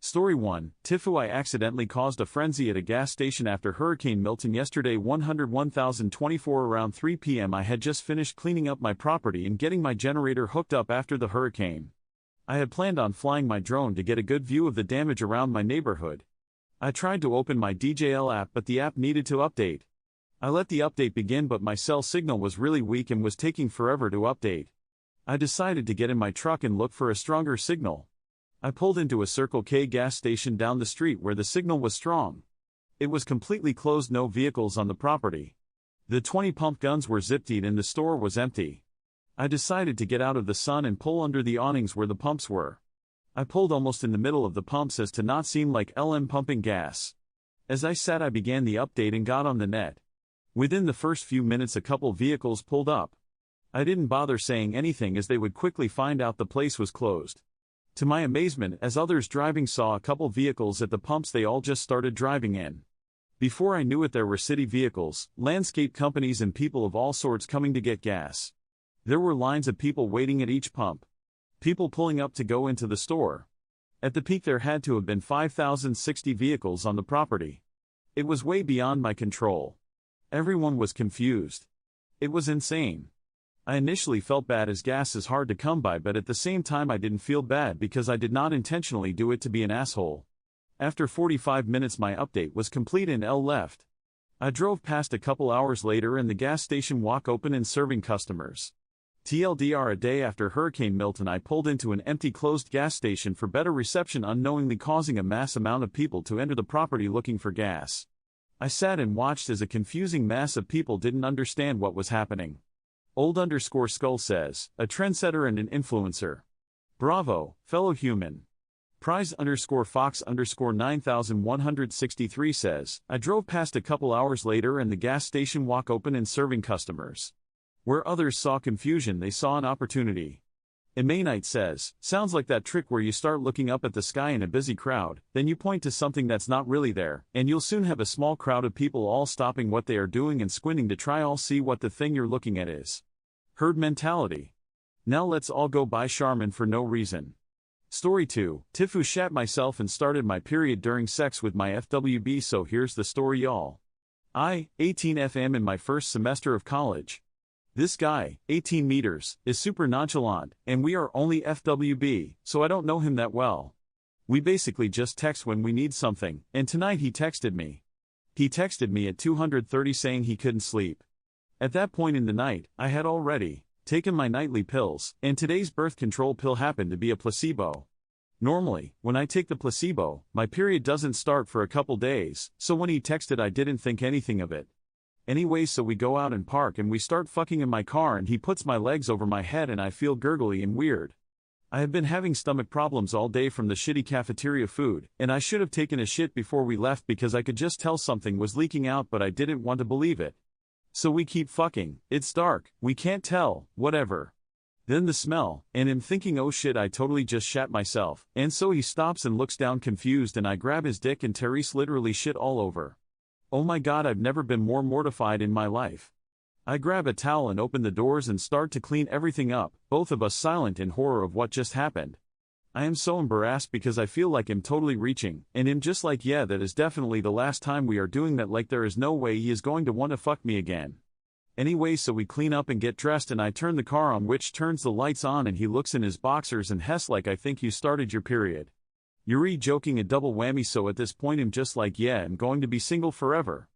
Story 1, TIFU I accidentally caused a frenzy at a gas station after Hurricane Milton yesterday 101,024 around 3 p.m. I had just finished cleaning up my property and getting my generator hooked up after the hurricane. I had planned on flying my drone to get a good view of the damage around my neighborhood. I tried to open my DJL app but the app needed to update. I let the update begin but my cell signal was really weak and was taking forever to update. I decided to get in my truck and look for a stronger signal. I pulled into a Circle K gas station down the street where the signal was strong. It was completely closed, no vehicles on the property. The 20 pump guns were ziptied and the store was empty. I decided to get out of the sun and pull under the awnings where the pumps were. I pulled almost in the middle of the pumps as to not seem like LM pumping gas. As I sat I began the update and got on the net. Within the first few minutes a couple vehicles pulled up. I didn't bother saying anything as they would quickly find out the place was closed. To my amazement, as others driving saw a couple vehicles at the pumps, they all just started driving in. Before I knew it there were city vehicles, landscape companies and people of all sorts coming to get gas. There were lines of people waiting at each pump. People pulling up to go into the store. At the peak there had to have been 5,060 vehicles on the property. It was way beyond my control. Everyone was confused. It was insane. I initially felt bad as gas is hard to come by, but at the same time I didn't feel bad because I did not intentionally do it to be an asshole. After 45 minutes my update was complete and L left. I drove past a couple hours later and the gas station walk open and serving customers. TLDR, a day after Hurricane Milton I pulled into an empty closed gas station for better reception, unknowingly causing a mass amount of people to enter the property looking for gas. I sat and watched as a confusing mass of people didn't understand what was happening. Old_skull says, a trendsetter and an influencer. Bravo, fellow human. Prize_Fox_9163 says, I drove past a couple hours later and the gas station walk open and serving customers. Where others saw confusion they saw an opportunity. Emanite says, sounds like that trick where you start looking up at the sky in a busy crowd, then you point to something that's not really there, and you'll soon have a small crowd of people all stopping what they are doing and squinting to try all see what the thing you're looking at is. Herd mentality. Now let's all go buy Charmin for no reason. Story 2, TIFU shat myself and started my period during sex with my FWB, so here's the story y'all. I, 18 FM in my first semester of college. This guy, 18 meters, is super nonchalant, and we are only FWB, so I don't know him that well. We basically just text when we need something, and tonight he texted me. He texted me at 2:30 saying he couldn't sleep. At that point in the night, I had already taken my nightly pills, and today's birth control pill happened to be a placebo. Normally, when I take the placebo, my period doesn't start for a couple days, so when he texted I didn't think anything of it. Anyway, so we go out and park and we start fucking in my car and he puts my legs over my head and I feel gurgly and weird. I have been having stomach problems all day from the shitty cafeteria food, and I should have taken a shit before we left because I could just tell something was leaking out but I didn't want to believe it. So we keep fucking, it's dark, we can't tell, whatever. Then the smell, and I'm thinking oh shit I totally just shat myself, and so he stops and looks down confused and I grab his dick and Therese literally shit all over. Oh my god, I've never been more mortified in my life. I grab a towel and open the doors and start to clean everything up, both of us silent in horror of what just happened. I am so embarrassed because I feel like I'm totally reaching, and I'm just like yeah that is definitely the last time we are doing that, like there is no way he is going to want to fuck me again. Anyway, so we clean up and get dressed and I turn the car on, which turns the lights on, and he looks in his boxers and Hess like I think you started your period. YOUREEEE joking, a double whammy, so at this point I'm just like yeah I'm going to be single forever.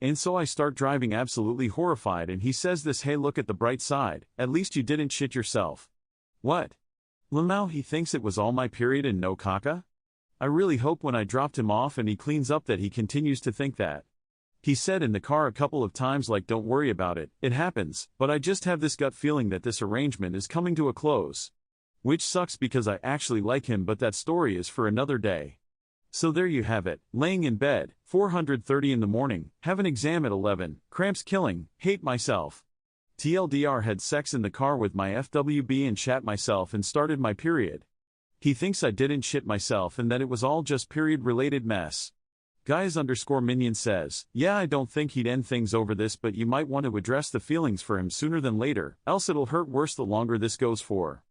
And so I start driving absolutely horrified and he says this, hey look at the bright side, at least you didn't shit yourself. What? LMAO, he thinks it was all my period and no CACA? I really hope when I dropped him off and he cleans up that he continues to think that. He said in the car a couple of times like don't worry about it, it happens, but I just have this gut feeling that this arrangement is coming to a close. Which sucks because I actually like him, but that story is for another day. So there you have it, laying in bed, 4:30 in the morning, have an exam at 11, cramps killing, hate myself. TLDR, had sex in the car with my FWB and shat myself and started my period. He thinks I didn't shit myself and that it was all just period-related mess. Guys_minion says, yeah I don't think he'd end things over this, but you might want to address the feelings for him sooner than later, else it'll hurt worse the longer this goes for.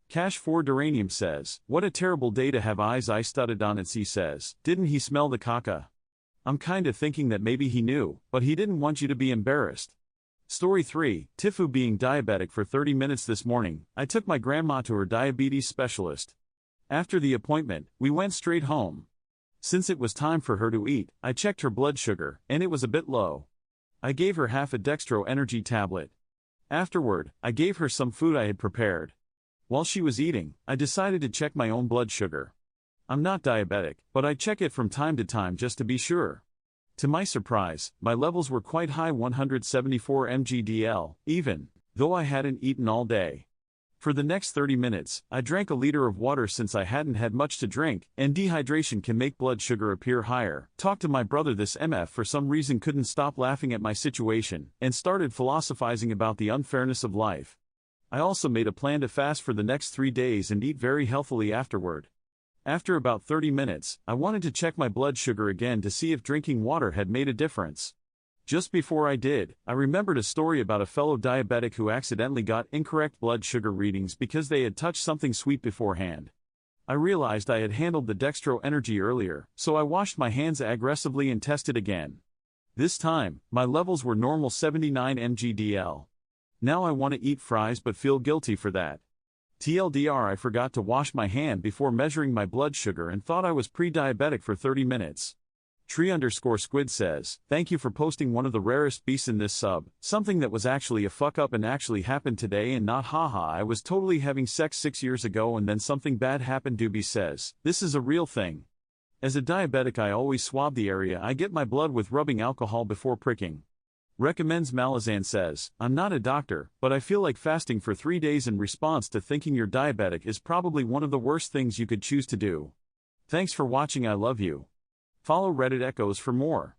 Cash 4 Duranium says, what a terrible day to have eyes. I studded on it. C says, didn't he smell the caca? I'm kinda thinking that maybe he knew, but he didn't want you to be embarrassed. Story 3, TIFU being diabetic for 30 minutes this morning. I took my grandma to her diabetes specialist. After the appointment, we went straight home. Since it was time for her to eat, I checked her blood sugar, and it was a bit low. I gave her half a dextro energy tablet. Afterward, I gave her some food I had prepared. While she was eating, I decided to check my own blood sugar. I'm not diabetic, but I check it from time to time just to be sure. To my surprise, my levels were quite high, 174 mg/dl, even though I hadn't eaten all day. For the next 30 minutes, I drank a liter of water since I hadn't had much to drink, and dehydration can make blood sugar appear higher. Talked to my brother. This MF for some reason couldn't stop laughing at my situation, and started philosophizing about the unfairness of life. I also made a plan to fast for the next 3 days and eat very healthily afterward. After about 30 minutes, I wanted to check my blood sugar again to see if drinking water had made a difference. Just before I did, I remembered a story about a fellow diabetic who accidentally got incorrect blood sugar readings because they had touched something sweet beforehand. I realized I had handled the dextro energy earlier, so I washed my hands aggressively and tested again. This time, my levels were normal, 79 mg/dl. Now I want to eat fries but feel guilty for that. TLDR, I forgot to wash my hand before measuring my blood sugar and thought I was pre-diabetic for 30 minutes. Tree_squid says, thank you for posting one of the rarest beasts in this sub, something that was actually a fuck up and actually happened today and not haha. I was totally having sex 6 years ago and then something bad happened. Doobie says, this is a real thing. As a diabetic I always swab the area I get my blood with rubbing alcohol before pricking. Recommends Malazan says, I'm not a doctor, but I feel like fasting for 3 days in response to thinking you're diabetic is probably one of the worst things you could choose to do. Thanks for watching. I love you. Follow Reddit Echoes for more.